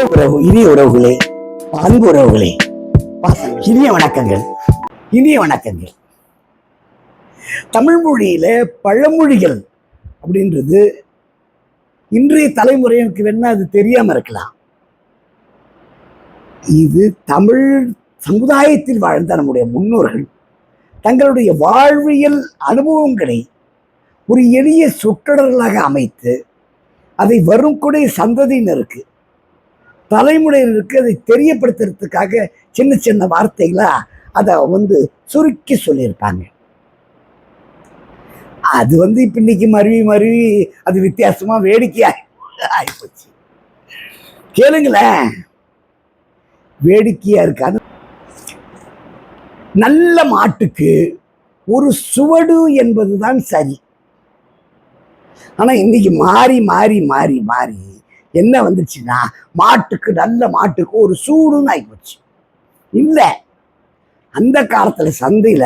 இனிய உறவுகளே, அன்பு உறவுகளே, இனிய வணக்கங்கள். இனிய வணக்கங்கள். தமிழ் மொழியில பழமொழிகள் அப்படின்றது இன்றைய தலைமுறைக்கு வேணா அது தெரியாம இருக்கலாம். இது தமிழ் சமுதாயத்தில் வாழ்ந்த நம்முடைய முன்னோர்கள் தங்களுடைய வாழ்வியல் அனுபவங்களை ஒரு எளிய சொற்றொடர்களாக அமைத்து அதை வரும் கூட சந்ததியினருக்கு, தலைமுறையினருக்கு அதை தெரியப்படுத்துறதுக்காக சின்ன சின்ன வார்த்தைகளா அதை சுருக்கி சொல்லியிருப்பாங்க. அது இப்ப இன்னைக்கு மருவி மருவி அது வித்தியாசமா வேடிக்கையா ஆயிப்போச்சு. கேளுங்களேன், வேடிக்கையா இருக்காது. நல்ல மாட்டுக்கு ஒரு சுவடு என்பதுதான் சரி. ஆனா இன்னைக்கு மாறி மாறி மாறி மாறி என்ன வந்துச்சுன்னா, நல்ல மாட்டுக்கு ஒரு சூடுன்னு ஆகிப்போச்சு. இல்லை, அந்த காலத்துல சந்தையில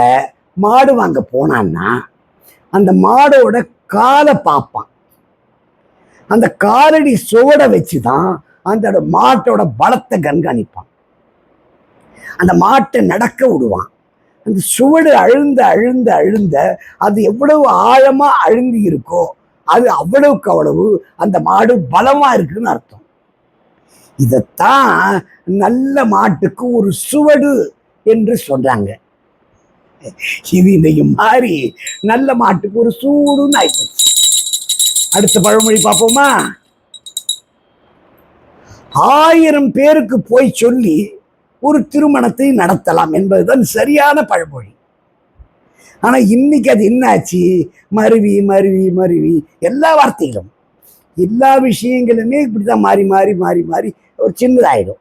மாடு வாங்க போனான்னா அந்த மாடோட காலை பார்ப்பான். அந்த காலடி சுவடை வச்சுதான் அந்த மாட்டோட பலத்தை கண்காணிப்பான். அந்த மாட்டை நடக்க விடுவான். அந்த சுவடு அழுந்த அழுந்த அழுந்த அது எவ்வளவு ஆழமா அழுந்தி இருக்கோ அது அவ்வளவுக்கு அவ்வளவு அந்த மாடு பலமா இருக்குன்னு அர்த்தம். இதத்தான் நல்ல மாட்டுக்கு ஒரு சுவடு என்று சொல்றாங்க. இது இன்னைக்கு மாறி நல்ல மாட்டுக்கு ஒரு சூடுன்னு ஆயிப்போச்சு. அடுத்த பழமொழி பார்ப்போமா? 1000 பேருக்கு போய் சொல்லி ஒரு திருமணத்தை நடத்தலாம் என்பதுதான் சரியான பழமொழி. ஆனா இன்னைக்கு அது என்னாச்சு? மருவி மருவி மருவி எல்லா வார்த்தைகளும், எல்லா விஷயங்களுமே இப்படிதான் மாறி மாறி மாறி மாறி ஒரு சின்னதாயிடும்.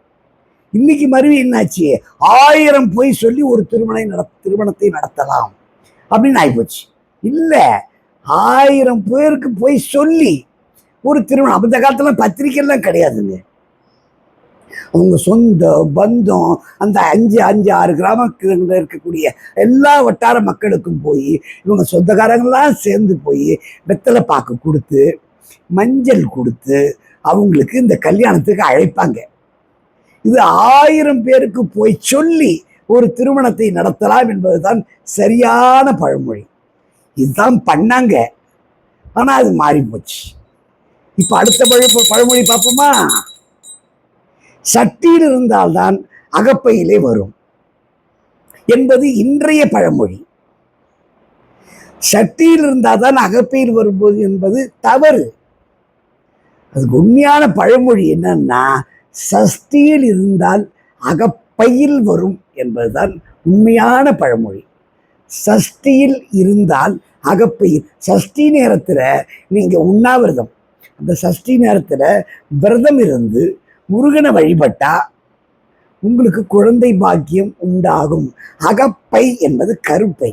இன்னைக்கு மருவி என்னாச்சு? 1000 போய் சொல்லி ஒரு திருமணத்தை நடத்தலாம் அப்படின்னு ஆயிப்போச்சு. இல்லை, 1000 பேருக்கு போய் சொல்லி ஒரு திருமணம். அந்த காலத்துல பத்திரிக்கைலாம் கிடையாதுங்க. அவங்க சொந்த பந்தம் அந்த 5-6 கிராமத்தில் இருக்கக்கூடிய எல்லா வட்டார மக்களுக்கும் போய் இவங்க சொந்தக்காரங்களாம் சேர்ந்து போய் வெத்தலை பாக்கு கொடுத்து மஞ்சள் கொடுத்து அவங்களுக்கு இந்த கல்யாணத்துக்கு அழைப்பாங்க. இது 1000 பேருக்கு போய் சொல்லி ஒரு திருமணத்தை நடத்தலாம் என்பதுதான் சரியான பழமொழி. இதுதான் பண்ணாங்க. ஆனா அது மாறி போச்சு. இப்ப அடுத்த பழமொழி பார்ப்போமா? சட்டியில் இருந்தால்தான் அகப்பையிலே வரும் என்பது இன்றைய பழமொழி. சட்டியில் இருந்தால்தான் அகப்பையில் வரும்போது என்பது தவறு. அதுக்கு உண்மையான பழமொழி என்னன்னா, சஷ்டியில் இருந்தால் அகப்பையில் வரும் என்பதுதான் உண்மையான பழமொழி. சஷ்டியில் இருந்தால் அகப்பையில். சஷ்டி நேரத்துல நீங்க உண்ணாவிரதம், அந்த சஷ்டி நேரத்துல விரதம் இருந்து முருகனை வழிபட்டா உங்களுக்கு குழந்தை பாக்கியம் உண்டாகும். அகப்பை என்பது கருப்பை.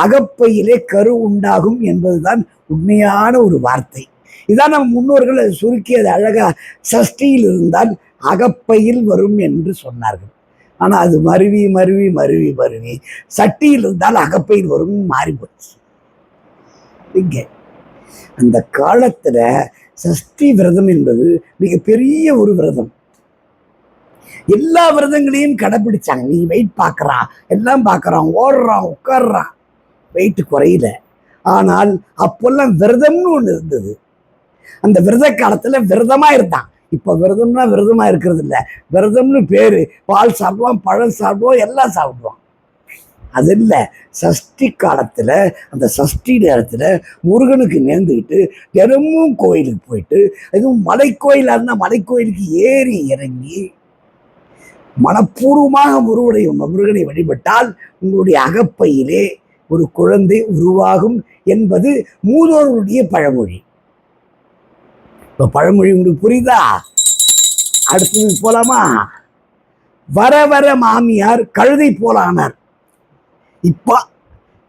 அகப்பையிலே கரு உண்டாகும் என்பதுதான் உண்மையான ஒரு வார்த்தை. இதான் நம்ம முன்னோர்கள் சுருக்கி அது அழகா சஷ்டியில் இருந்தால் அகப்பையில் வரும் என்று சொன்னார்கள். ஆனா அது மருவி மருவி மருவி மருவி சட்டியில் இருந்தால் அகப்பையில் வரும் மாறி போச்சு. இங்க அந்த காலத்துல சஷ்டி விரதம் என்பது மிகப்பெரிய ஒரு விரதம். எல்லா விரதங்களையும் கடைபிடிச்சாங்க. நீ வெயிட் பார்க்கறான், எல்லாம் பார்க்கறான், ஓடுறான், உட்கார்றான், வெயிட் குறையில. ஆனால் அப்பெல்லாம் விரதம்னு ஒண்ணு இருந்தது. அந்த விரத காலத்துல விரதமா இருந்தான். இப்ப விரதம்னா விரதமா இருக்கிறது இல்லை. விரதம்னு பேரு. பால் சாப்பிடுவான், பழம் சாப்பிடுவோம், எல்லாம் சாப்பிடுவான். அது இல்லை. சஷ்டி காலத்துல அந்த சஷ்டி நேரத்துல முருகனுக்கு நேர்ந்துக்கிட்டு தினமும் கோயிலுக்கு போயிட்டு, அதுவும் மலை கோயிலா இருந்தா மலை கோயிலுக்கு ஏறி இறங்கி மனப்பூர்வமாக முருகனை வழிபட்டால் உங்களுடைய அகப்பையிலே ஒரு குழந்தை உருவாகும் என்பது மூதோர்களுடைய பழமொழி. இப்ப பழமொழி உங்களுக்கு புரியுதா? அடுத்தது போலாமா? வர வர மாமியார் கழுதை போல ஆனார்.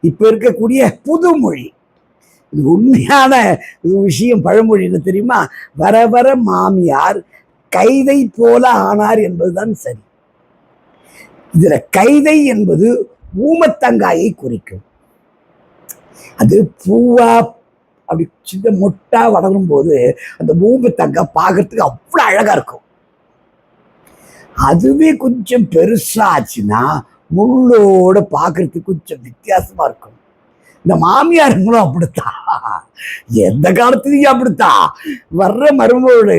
இப்ப இருக்கக்கூடிய புது மொழி. இது உண்மையான விஷயம். பழமொழி என்ன தெரியுமா? வர வர மாமியார் கைதை போல ஆனார் என்பதுதான் சரி. இதுல கைதை என்பது ஊமத்தங்காயை குறிக்கும். அது பூவா அப்படி சின்ன மொட்டா வளரும் போது அந்த ஊமத்தங்காய் பார்க்கறதுக்கு அவ்வளவு அழகா இருக்கும். அதுவே கொஞ்சம் பெருசாச்சுன்னா முள்ளோட பார்க்கறதுக்கு கொஞ்சம் வித்தியாசமா இருக்கும். இந்த மாமியாருங்களும் அப்படித்தான், எந்த காலத்துலயும் அப்படித்தான். வர்ற மருமகளை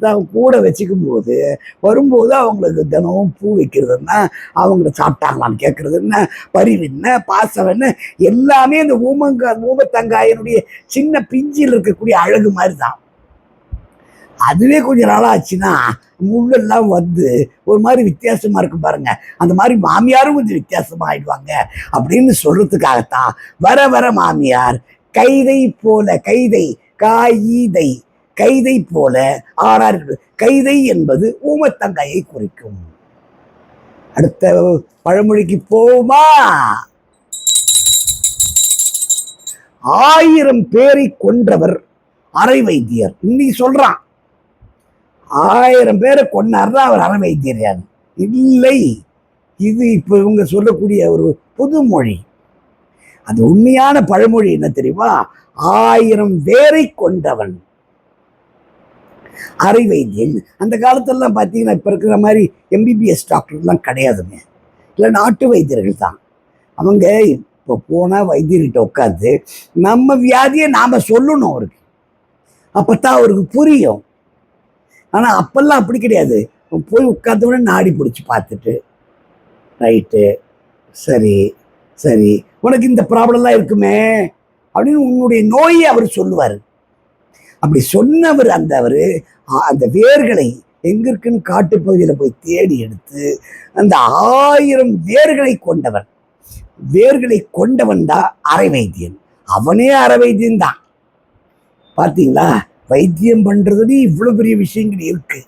தான் கூட வச்சுக்கும் போது வரும்போது அவங்களுக்கு தினமும் பூ வைக்கிறதுன்னா, அவங்கள சாப்பிட்டாங்களான்னு கேட்கறது என்ன, பரிவு என்ன, பாசம் என்ன, எல்லாமே இந்த ஊமத்தங்காயனுடைய சின்ன பிஞ்சில் இருக்கக்கூடிய அழகு மாதிரி தான். அதுவே கொஞ்சம் நாளாச்சுன்னா முள்ளெல்லாம் வந்து ஒரு மாதிரி வித்தியாசமா இருக்கும் பாருங்க. அந்த மாதிரி மாமியாரும் கொஞ்சம் வித்தியாசமா ஆயிடுவாங்க அப்படின்னு சொல்றதுக்காகத்தான் வர வர மாமியார் கைதை போல, கைதை காயிதை, கைதை போல ஆறார். கைதை என்பது ஊமத்தங்காயை குறிக்கும். அடுத்த பழமொழிக்கு போமா. 1000 பேரை கொன்றவர் அரை வைத்தியர். இன்னைக்கு சொல்றான் 1000 பேரை கொண்டாடுறா அவர் அரை வைத்தியர். இல்லை, இது இப்ப இவங்க சொல்லக்கூடிய ஒரு புதுமொழி. அது உண்மையான பழமொழி என்ன தெரியுமா? 1000 பேரை கொண்டவன் அரை வைத்தியன். அந்த காலத்திலலாம் பார்த்தீங்கன்னா இப்போ இருக்கிற மாதிரி எம்பிபிஎஸ் டாக்டர்லாம் கிடையாதுங்க. இல்லை, நாட்டு வைத்தியர்கள் தான். அவங்க இப்போ போனால் வைத்தியர்கிட்ட உட்காந்து நம்ம வியாதியை நாம் சொல்லணும் அவருக்கு, அப்போ தான் அவருக்கு புரியும். ஆனால் அப்பெல்லாம் அப்படி கிடையாது. போய் உட்காந்தோடனே நாடி பிடிச்சி பார்த்துட்டு, ரைட்டு, சரி சரி, உனக்கு இந்த ப்ராப்ளம்லாம் இருக்குமே அப்படின்னு உன்னுடைய நோயை அவர் சொல்லுவார். அப்படி சொன்னவர் அந்த வேர்களை எங்க இருக்குன்னு காட்டுப்பகுதியில் போய் தேடி எடுத்து அந்த 1000 வேர்களை கொண்டவர், வேர்களை கொண்டவன் தான் அரை வைத்தியன். அவனே அரை வைத்தியன் தான். பார்த்தீங்களா, வைத்தியம் பண்றதுன்னு இவ்வளவு பெரிய விஷயங்கள் இருக்கு.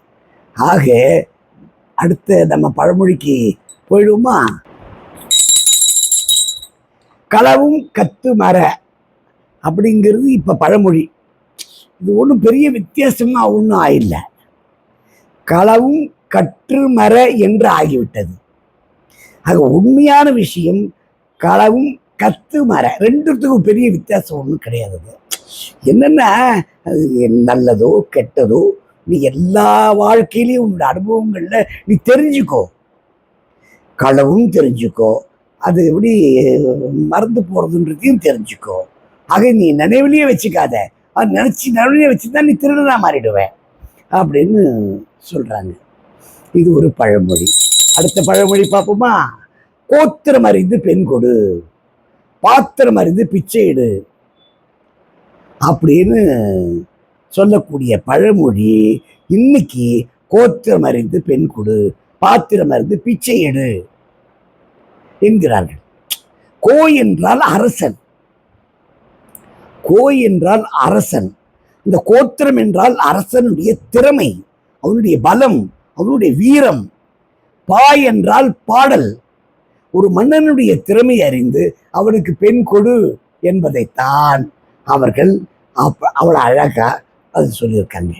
ஆக அடுத்த நம்ம பழமொழிக்கு போயிடுவோமா? களவும் கத்து மர அப்படிங்கிறது இப்ப பழமொழி. இது ஒன்றும் பெரிய வித்தியாசமா ஒன்றும் ஆயில்ல. களவும் கற்று மர என்று ஆகிவிட்டது. ஆக உண்மையான விஷயம் களவும் கத்து மர, ரெண்டுத்துக்கும் பெரிய வித்தியாசம் ஒன்றும் கிடையாது. என்னன்னா, நல்லதோ கெட்டதோ நீ எல்லா வாழ்க்கையிலையும் உன்னோட அனுபவங்கள்ல நீ தெரிஞ்சுக்கோ. களவும் தெரிஞ்சுக்கோ, அது எப்படி மறந்து போறதுன்றதையும் தெரிஞ்சுக்கோ. ஆக நீ நினைவுலயே வச்சுக்காத, அது நினைவுலயே வச்சுதான் நீ திருடனா மாறிடுவேன் அப்படின்னு சொல்றாங்க. இது ஒரு பழமொழி. அடுத்த பழமொழி பார்ப்போமா? கோத்திரம் அறிந்து பெண் கொடு, பாத்திரம் அறிந்து பிச்சை இடு அப்படின்னு சொல்லக்கூடிய பழமொழி இன்னைக்கு கோத்திரம் அறிந்து பெண் கொடு, பாத்திரம் அறிந்து பிச்சை எடு என்கிறார்கள். கோ என்றால் அரசன், கோ என்றால் அரசன். இந்த கோத்திரம் என்றால் அரசனுடைய திறமை, அவனுடைய பலம், அவனுடைய வீரம். பா என்றால் பாடல். ஒரு மன்னனுடைய திறமை அறிந்து அவனுக்கு பெண் கொடு என்பதைத்தான் அவர்கள் அவ்வளவு அழகா அது சொல்லியிருக்காங்க.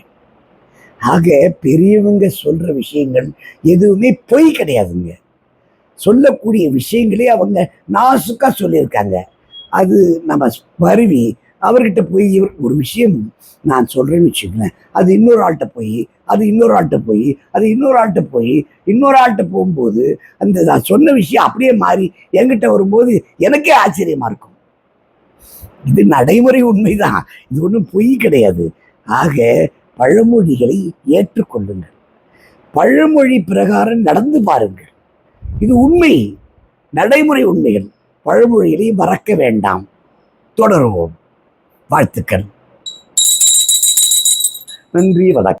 ஆக பெரியவங்க சொல்ற விஷயங்கள் எதுவுமே பொய் கிடையாதுங்க. சொல்லக்கூடிய விஷயங்களே அவங்க நாசுக்கா சொல்லியிருக்காங்க. அது நம்ம வருவி அவர்கிட்ட போய் ஒரு விஷயம் நான் சொல்றேன்னு வச்சுக்கலேன், அது இன்னொரு ஆள்கிட்ட போய், அது இன்னொரு ஆள்கிட்ட போய், அது இன்னொரு ஆள்கிட்ட போய், இன்னொரு ஆள்கிட்ட போகும்போது அந்த நான் சொன்ன விஷயம் அப்படியே மாறி என்கிட்ட வரும்போது எனக்கே ஆச்சரியமா இருக்கும். இது நடைமுறை உண்மைதான், இது ஒன்றும் பொய் கிடையாது. ஆக பழமொழிகளை ஏற்றுக்கொள்ளுங்கள், பழமொழி பிரகாரம் நடந்து பாருங்கள். இது உண்மை, நடைமுறை உண்மைகள். பழமொழிகளை மறக்க வேண்டாம். தொடருவோம். வாழ்த்துக்கள். நன்றி, வணக்கம்.